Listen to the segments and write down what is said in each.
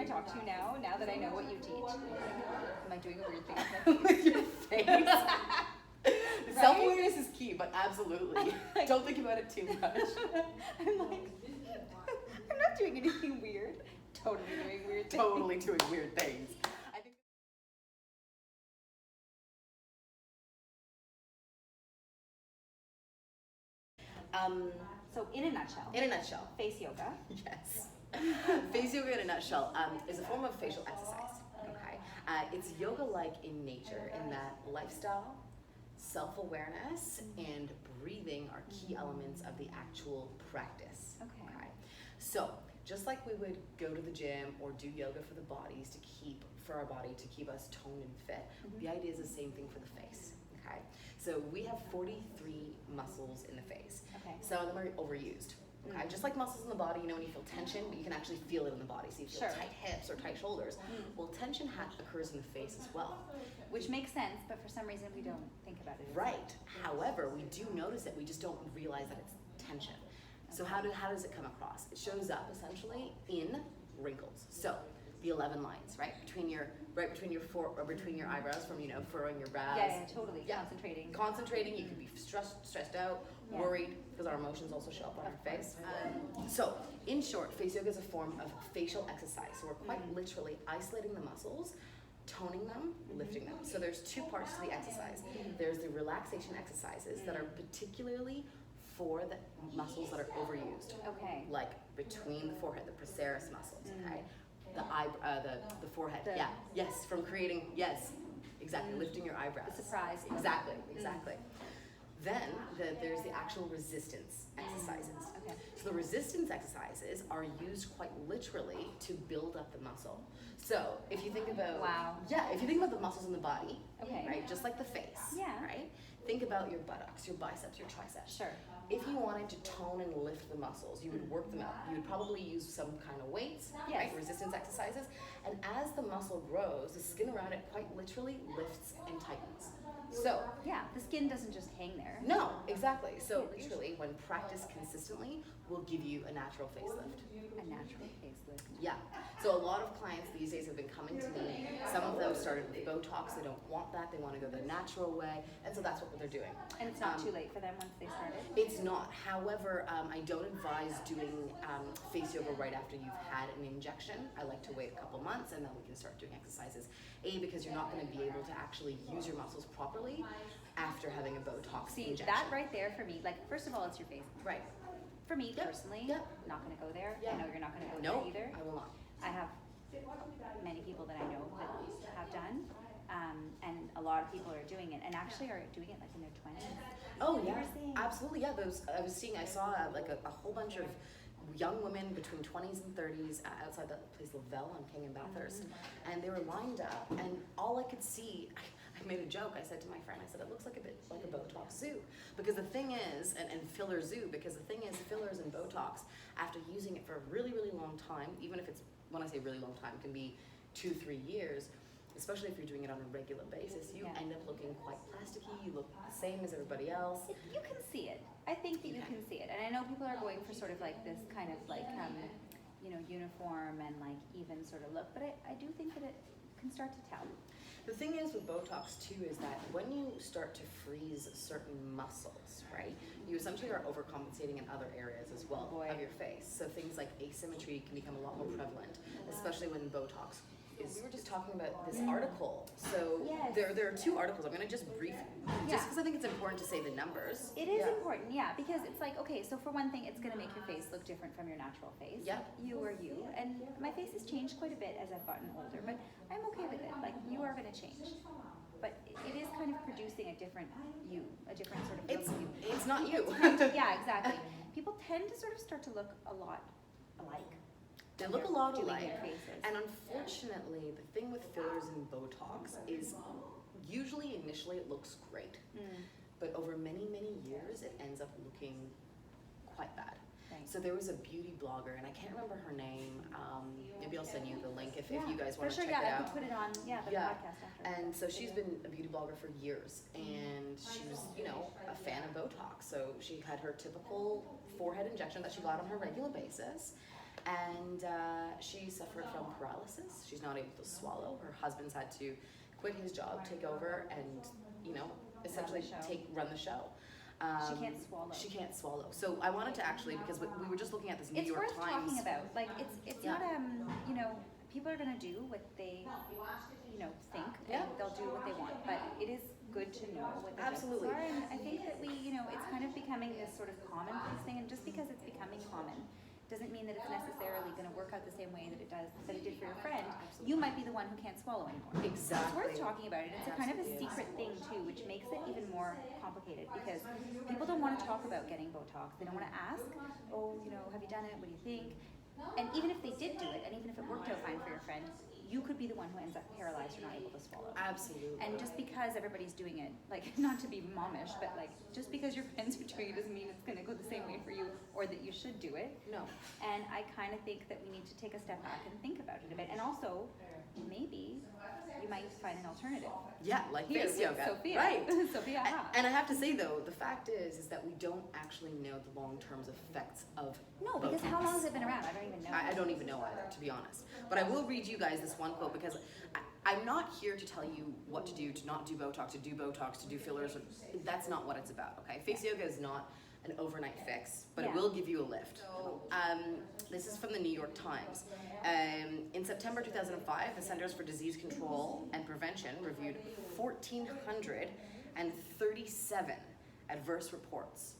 I talk to now that I know what you teach? Am I doing a weird thing With your face. Self-awareness is key, but absolutely. Don't think about it too much. I'm like, I'm not doing anything weird. Totally doing weird things. Totally doing weird things. I think. So in a nutshell. In a nutshell. Face yoga. Yes. Face yoga in a nutshell is a form of facial exercise. Okay. It's yoga-like in nature in that lifestyle, self-awareness, and breathing are key elements of the actual practice. Okay. So just like we would go to the gym or do yoga for the bodies for our body to keep us toned and fit, the idea is the same thing for the face. Okay. So we have 43 muscles in the face. Okay. Some of them are overused. Okay, just like muscles in the body, you know, when you feel tension, but you can actually feel it in the body. So you feel tight hips or tight shoulders. Well, tension occurs in the face as well. Which makes sense, but for some reason we don't think about it. Right. However, we do notice it. We just don't realize that it's tension. So how does it come across? It shows up essentially in wrinkles. So the 11 lines, right between your eyebrows, from furrowing your brows. Yeah, totally. Yeah. Concentrating. You could be stressed out, worried, because our emotions also show up on our face. So, in short, face yoga is a form of facial exercise. So we're quite literally isolating the muscles, toning them, lifting them. So there's two parts to the exercise. There's the relaxation exercises that are particularly for the muscles that are overused. Okay. Like between the forehead, the procerus muscles. Okay. The forehead. Yes. From creating. Yes. Exactly. Lifting your eyebrows. The surprise. Exactly. Then there's the actual resistance exercises. Okay. So the resistance exercises are used quite literally to build up the muscle. So if you think about if you think about the muscles in the body, right, just like the face, right? Think about your buttocks, your biceps, your triceps. Sure. If you wanted to tone and lift the muscles, you would work them out. You would probably use some kind of weights, right? Resistance exercises. And as the muscle grows, the skin around it quite literally lifts and tightens. So the skin doesn't just hang there. no, exactly. So literally, when practiced consistently, will give you a natural facelift. A natural facelift. Yeah. So a lot of clients these days have been coming to me. Some of them started with Botox. They don't want that. They want to go the natural way, and so that's what they're doing. And it's not too late for them once they started? It's not. However, I don't advise doing face yoga right after you've had an injection. I like to wait a couple months, and then we can start doing exercises. Because you're not going to be able to actually use your muscles properly after having a Botox injection. That right there for me, like, first of all, it's your face. Right. For me personally, not going to go there. I know you're not going to go there either. I will not. I have many people that I know that have done, and a lot of people are doing it, and actually are doing it like in their 20s. Oh yeah, absolutely. Yeah, I saw like a whole bunch of young women between 20s and 30s outside the place Lavelle on King and Bathurst, and they were lined up, and all I could see, I made a joke. I said to my friend, I said, it looks like a bit like a Botox zoo, because the thing is, and filler zoo, because the thing is, fillers and Botox, after using it for a really, really long time, even if it's, when I say really long time, it can be 2-3 years, especially if you're doing it on a regular basis, you end up looking quite plasticky. You look the same as everybody else. You can see it. I think that you can see it. And I know people are going for sort of like this kind of like, uniform and like even sort of look, but I do think that it can start to tell. The thing is with Botox too is that when you start to freeze certain muscles, right, you essentially are overcompensating in other areas as well of your face. So things like asymmetry can become a lot more prevalent, especially when Botox is. We were just talking about this article. So there are two articles. I'm going to just brief, just because I think it's important to say the numbers. It is important, because it's like, okay, so for one thing, it's going to make your face look different from your natural face. Yeah. You are you. And my face has changed quite a bit as I've gotten older, but I'm okay with it. Like, you are going to change. But it is kind of producing a different you, a different sort of look of you. It's not you. Yeah, exactly. People tend to sort of start to look a lot alike. They look a lot alike, and unfortunately, the thing with fillers and Botox is usually initially it looks great, but over many, many years it ends up looking quite bad. Right. So there was a beauty blogger, and I can't remember her name. Maybe I'll send you the link if you guys want to check it out. I could put it on the podcast after. And so she's been a beauty blogger for years, and she was, a fan of Botox. So she had her typical forehead injection that she got on her regular basis. and she suffered from paralysis. She's not able to swallow. Her husband's had to quit his job, take over, and essentially run the show. She can't swallow. She can't swallow. So I wanted to actually, because we were just looking at this New York Times. It's worth talking about. Like it's not people are gonna do what they think, and they'll do what they want. But it is good to know what the risks are. And I think that it's kind of becoming this sort of commonplace thing. And just because it's becoming common doesn't mean that it's necessarily going to work out the same way that it did for your friend. You might be the one who can't swallow anymore. Exactly. It's worth talking about it. It's a kind of a secret thing too, which makes it even more complicated because people don't want to talk about getting Botox. They don't want to ask, have you done it? What do you think? And even if they did do it, and even if it worked out fine for your friend, you could be the one who ends up paralyzed or not able to swallow. Absolutely. And just because everybody's doing it, not to be momish, but just because your friends are doing it doesn't mean it's going to go the same way for you or that you should do it. No. And I kind of think that we need to take a step back and think about it a bit. And also, maybe you might find an alternative. Yeah, like face yoga. Sophia. Right. Sophia Ha. And I have to say though, the fact is that we don't actually know the long-term effects of No, because Botox. how long has it been around? I don't even know. I don't even know either, to be honest. But I will read you guys this one quote because I'm not here to tell you what to do, to not do Botox, to do Botox, to do fillers. That's not what it's about, okay? Face yoga is not an overnight fix, but it will give you a lift. This is from the New York Times. In September 2005, the Centers for Disease Control and Prevention reviewed 1,437 adverse reports.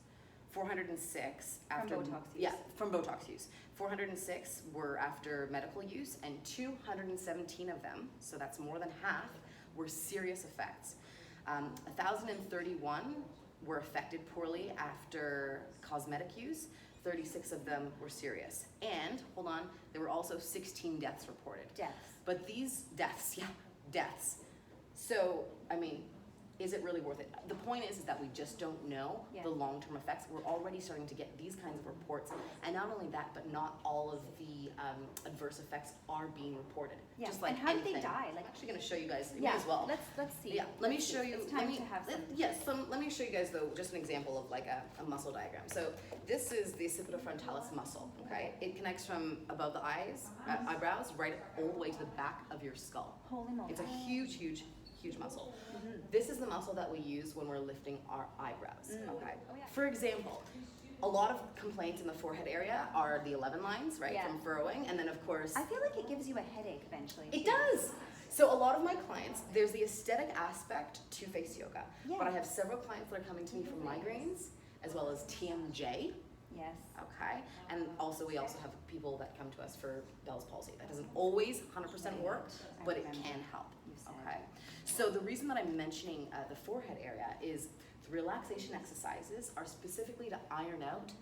406 after From Botox use. Yeah, from Botox use. 406 were after medical use, and 217 of them, so that's more than half, were serious effects. 1,031 were affected poorly after cosmetic use. 36 of them were serious. And, hold on, there were also 16 deaths reported. Deaths. But these deaths, deaths. So, is it really worth it? The point is that we just don't know the long-term effects. We're already starting to get these kinds of reports. And not only that, but not all of the adverse effects are being reported. Yeah. Just like and how anything. do they die? I'm actually going to show you guys me as well. Let's see. Yeah, let me show you. It's time to have some. Let me show you guys though just an example of like a muscle diagram. So this is the occipitofrontalis muscle. Okay, it connects from above the eyes, eyebrows, right all the way to the back of your skull. Holy moly! It's a huge muscle. Mm-hmm. This is the muscle that we use when we're lifting our eyebrows. Okay. Oh, yeah. For example, a lot of complaints in the forehead area are the 11 lines, right, from furrowing, and then of course. I feel like it gives you a headache eventually. It does. So a lot of my clients, there's the aesthetic aspect to face yoga, but I have several clients that are coming to me for migraines as well as TMJ. Yes. Okay. And also we also have people that come to us for Bell's palsy. That doesn't always 100% work, but it can help. Okay. So the reason that I'm mentioning the forehead area is the relaxation exercises are specifically to iron out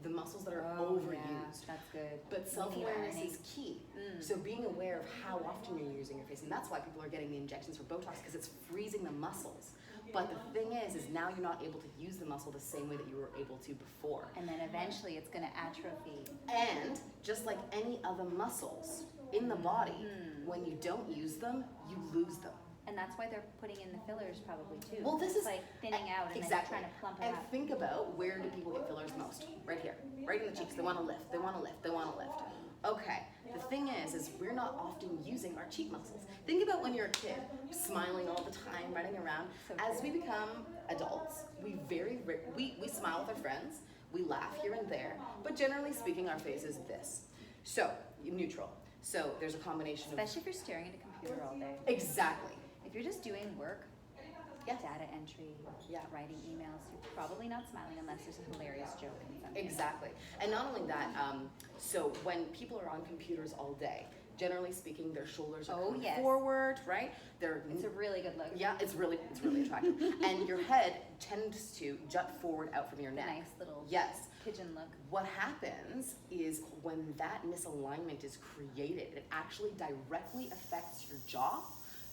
the muscles that are overused. Yeah, that's good. But self-awareness is key. So being aware of how often you're using your face, and that's why people are getting the injections for Botox, because it's freezing the muscles. But the thing is now you're not able to use the muscle the same way that you were able to before. And then eventually it's going to atrophy. And just like any other muscles in the body, when you don't use them, you lose them. And that's why they're putting in the fillers probably too. Well, this is like thinning out and then trying to plump it and up. think about, where do people get fillers most? Right here, right in the cheeks. They want to lift, they want to lift, they want to lift. Okay, the thing is we're not often using our cheek muscles. Think about when you're a kid, smiling all the time, running around. As we become adults, we smile with our friends, we laugh here and there, but generally speaking, our face is this. So, neutral. So there's a combination Especially if you're staring at a computer all day. Exactly. If you're just doing work, data entry, writing emails, you're probably not smiling unless there's a hilarious joke in something. Exactly. And not only that, so when people are on computers all day, generally speaking, their shoulders are coming forward, right? It's a really good look. Yeah, it's really attractive. And your head tends to jut forward out from your neck. Nice little pigeon look. What happens is when that misalignment is created, it actually directly affects your jaw,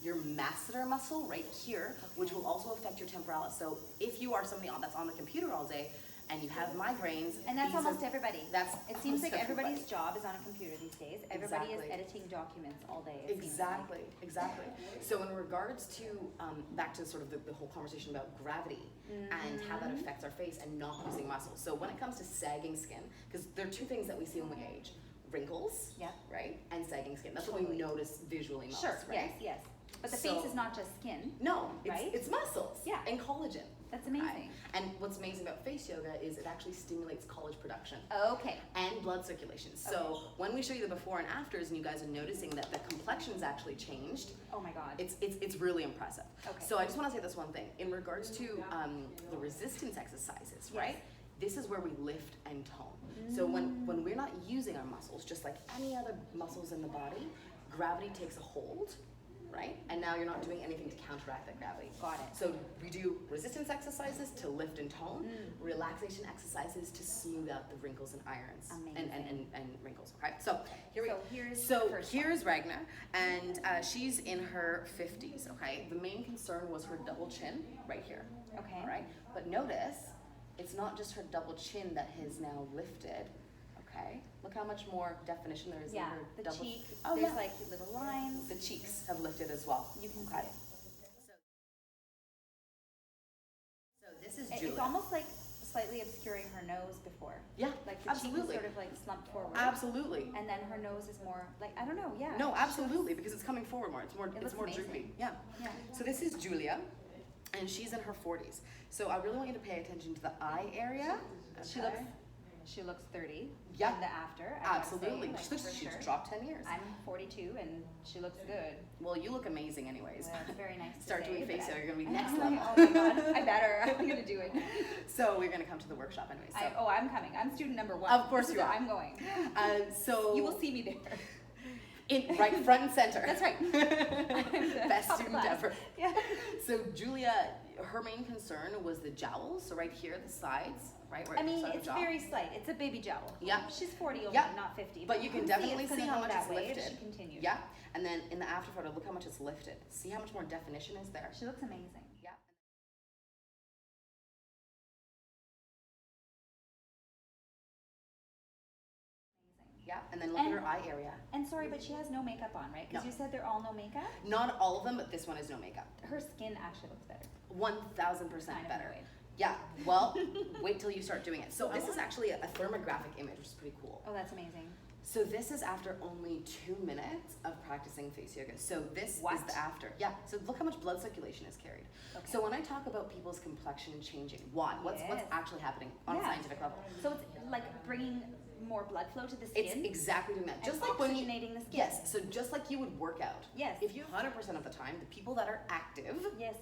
your masseter muscle right here, which will also affect your temporalis. So if you are somebody that's on the computer all day and you have migraines, and that's almost everybody. It seems like everybody's job is on a computer these days. Everybody is editing documents all day. Exactly. So in regards to back to sort of the whole conversation about gravity and how that affects our face and not using muscles. So when it comes to sagging skin, because there are two things that we see when we age. wrinkles, Yeah. right, and sagging skin. That's what Totally. we notice visually most, Sure, right? yes. But the So- face is not just skin. No, Right? it's muscles, Yeah. and collagen. That's amazing. And what's amazing about face yoga is it actually stimulates collagen production Okay. and blood circulation. So when we show you the before and afters, and you guys are noticing that the complexion's actually changed, Oh my God. it's really impressive. Okay. So I just want to say this one thing in regards to the resistance exercises, Yes. right? This is where we lift and tone. So when we're not using our muscles, just like any other muscles in the body, gravity takes a hold, right? And now you're not doing anything to counteract that gravity. Got it. So we do resistance exercises to lift and tone, relaxation exercises to smooth out the wrinkles and irons and wrinkles. Okay, so here's the first here's Ragnar, and she's in her 50s. Okay, the main concern was her double chin right here. Okay. All right, but notice it's not just her double chin that has now lifted. Okay, look how much more definition there is in her the double. cheek. Oh, There's yeah. like little lines. The cheeks have lifted as well. You can see Okay. it. So this is It's Julia. almost like slightly obscuring her nose before. Yeah, Like the cheek absolutely. is sort of like slumped forward. Absolutely. And then her nose is more like, I don't know, yeah. No, absolutely, because it's coming forward more. It's looks more amazing. droopy. Yeah. Yeah. So this is Julia, and she's in her 40s. So I really want you to pay attention to the eye area. Okay. She looks 30 Yeah. in the after. I gotta Absolutely. say, like, for She's sure. dropped 10 years. I'm 42 and she looks good. Well, you look amazing anyways. Well, it's very nice to Start say, doing but face I- yoga, you're gonna be next level. Oh my God, I better. I'm gonna do it. So we're gonna come to the workshop anyway. So I'm coming. I'm student number 1. Of course you are. I'm going. so You will see me there. in right front and center. That's right. Best top student class. ever. Yeah. So Julia, her main concern was the jowls. So right here, the sides, right? I mean, beside the it's jaw. very slight. It's a baby jowl. Yeah. She's 40 only, Yeah. not 50. But you can we'll definitely it's gonna see how go much that it's way if lifted. she continues. Yeah. And then in the after photo, look how much it's lifted. See how much more definition is there? She looks amazing. Yeah. Yeah, and then look at And- her eye area. And sorry, but she has no makeup on, right? Because No. you said they're all no makeup. Not all of them, but this one is no makeup. Her skin actually looks better. 1000% Kind of better. annoyed. Yeah, well, wait till you start doing it. So this is actually a thermographic image, which is pretty cool. Oh, that's amazing. So this is after only 2 minutes of practicing face yoga. So this is What? the after. Yeah, so look how much blood circulation is carried. Okay. So when I talk about people's complexion changing, why? What's Yes. actually happening on a Yeah. scientific level? So it's like bringing more blood flow to the It's skin. exactly doing that. And Just like when you oxygenating the skin. Yes, so just like you would work out. Yes. If you 100% of the time, the people that are active Yes,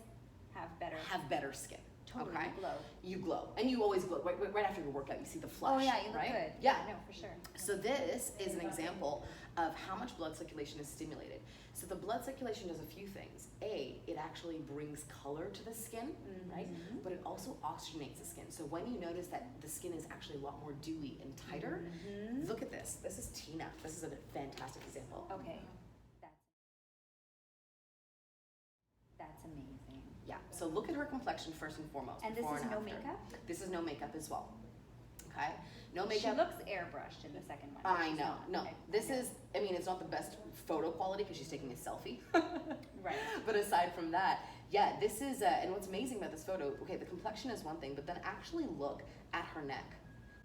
have better. have better skin. Totally Okay? glow. You glow. And you always glow. Right after your workout, you see the flush. Oh yeah, you look right? good. Yeah. No, for sure. So this is an example of how much blood circulation is stimulated. So the blood circulation does a few things. A, it actually brings color to the skin, right? But it also oxygenates the skin. So when you notice that the skin is actually a lot more dewy and tighter, look at this. This is Tina. This is a fantastic example. Okay. That's amazing. Yeah. So look at her complexion first and foremost. And this before is no after. makeup? This is no makeup as well. Okay? No She makeup. looks airbrushed in the second one. I She's know. not. No, Okay. this is, I mean, it's not the best photo quality because she's taking a selfie. Right. But aside from that, yeah, this is, and what's amazing about this photo, okay, the complexion is one thing, but then actually look at her neck.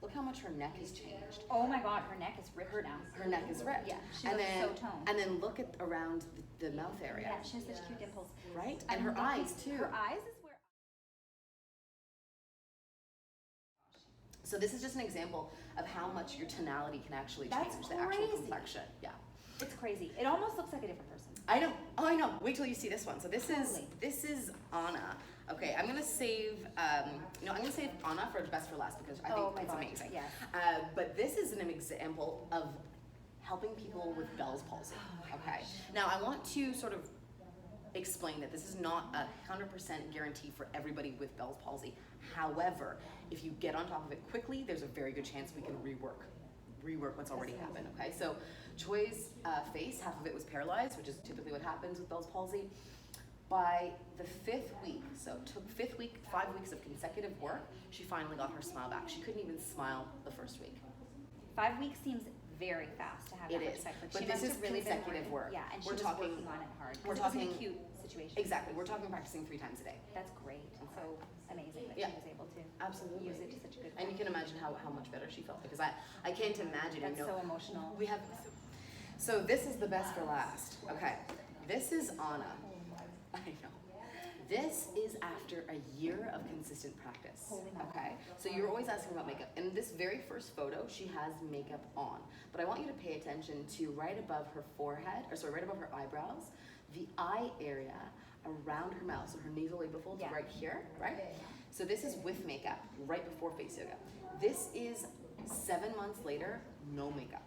Look how much her neck has changed. Oh my God, her neck is ripped now. Her neck is ripped. Yeah, she and looks then, so toned. And then look at around the mouth area. Yeah, she has such cute dimples. Right? I'm And her thinking eyes too. Her eyes is where. So this is just an example of how much your tonality can actually That's change the actual crazy. complexion. Yeah. It's crazy. It almost looks like a different person. I know. Oh, I know. Wait till you see this one. So Totally. this is Anna. Okay, I'm gonna save. I'm gonna save Anna for best for last because I think Oh my it's God, amazing. yes. But this is an example of helping people with Bell's palsy. Oh Okay. Now I want to sort of explain that this is not 100% guarantee for everybody with Bell's palsy. However, if you get on top of it quickly, there's a very good chance we can rework what's already happened. Okay, so Choi's face, half of it was paralyzed, which is typically what happens with Bell's palsy. By the 5th week, so it took 5th week, 5 weeks of consecutive work, she finally got her smile back. She couldn't even smile the first week. 5 weeks seems very fast to have It that much is. effect. Like, But she this must is have really been consecutive working. work. Yeah, and she We're was talking- working on it hard. we're 'Cause it was an talking- acute situation. Exactly. We're talking practicing 3 times a day. That's great. And so amazing that Yeah. she was able to Absolutely. use it to such a good And you effect. can imagine how much better she felt, because I can't imagine, That's you know. so emotional. We have, so this is the best for last. Okay, this is Anna. I know. This is after a year of consistent practice. Holy moly. Okay, so you're always asking about makeup. In this very first photo, she has makeup on. But I want you to pay attention to right above her forehead, or sorry, right above her eyebrows, the eye area around her mouth. So her nasal labial folds Yeah. right here, right? So this is with makeup, right before face yoga. This is 7 months later, no makeup.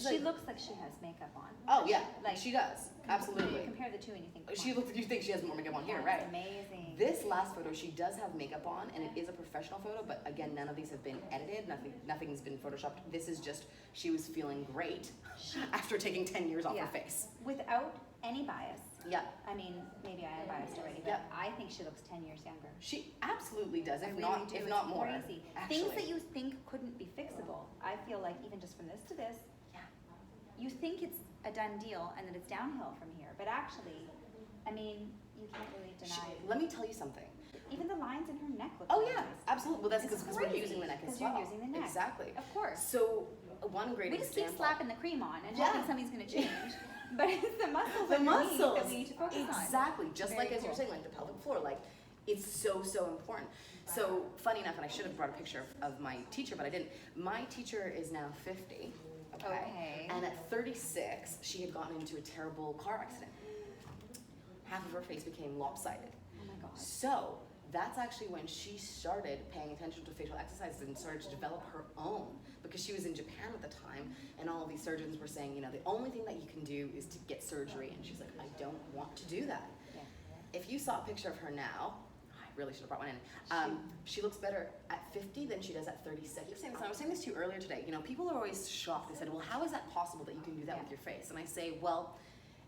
She looks like she has makeup on. Oh yeah, Like, she does. You Absolutely. compare the two and you think, come She on. looks. You think she has more makeup on here, That's right? amazing. This last photo, she does have makeup on, and it is a professional photo. But again, none of these have been edited. Nothing's been photoshopped. This is just she was feeling great after taking 10 years off Yeah. her face. Without any bias. Yeah. I mean, maybe I am biased already, but Yeah. I think she looks 10 years younger. She absolutely does, I if really not, do. if It's not more. Crazy. Actually. Things that you think couldn't be fixable, I feel like even just from this to this, Yeah. you think it's a done deal and that it's downhill from here, but actually, I mean, you can't really deny it. Let me tell you something. Even the lines in her neck look Oh really yeah, nice. absolutely. Well, that's It's because we're crazy, using the neck as 'cause well. you're using the neck. Exactly. Of course. So one great We just example. keep slapping the cream on and Yeah. hoping something's going to change, but it's the muscles The underneath muscles. that we need to focus on. Exactly. Just Very like as you were cool. saying, like the pelvic floor, like it's so important. So funny enough, and I should have brought a picture of my teacher, but I didn't. My teacher is now 50. Okay. And at 36, she had gotten into a terrible car accident. Half of her face became lopsided. Oh my god. So that's actually when she started paying attention to facial exercises and started to develop her own, because she was in Japan at the time, and all of these surgeons were saying, you know, the only thing that you can do is to get surgery, and she's like, I don't want to do that. Yeah. If you saw a picture of her now, I really should have brought one in. She looks better at 50 than she does at 36. I was saying this to you earlier today. You know, people are always shocked. They said, well, how is that possible that you can do that with your face? And I say, well,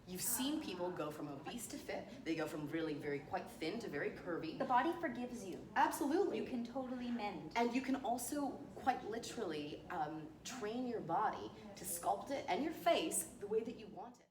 you've seen people go from obese to fit. They go from really very quite thin to very curvy. The body forgives you. Absolutely. You can totally mend. And you can also quite literally train your body to sculpt it and your face the way that you want it.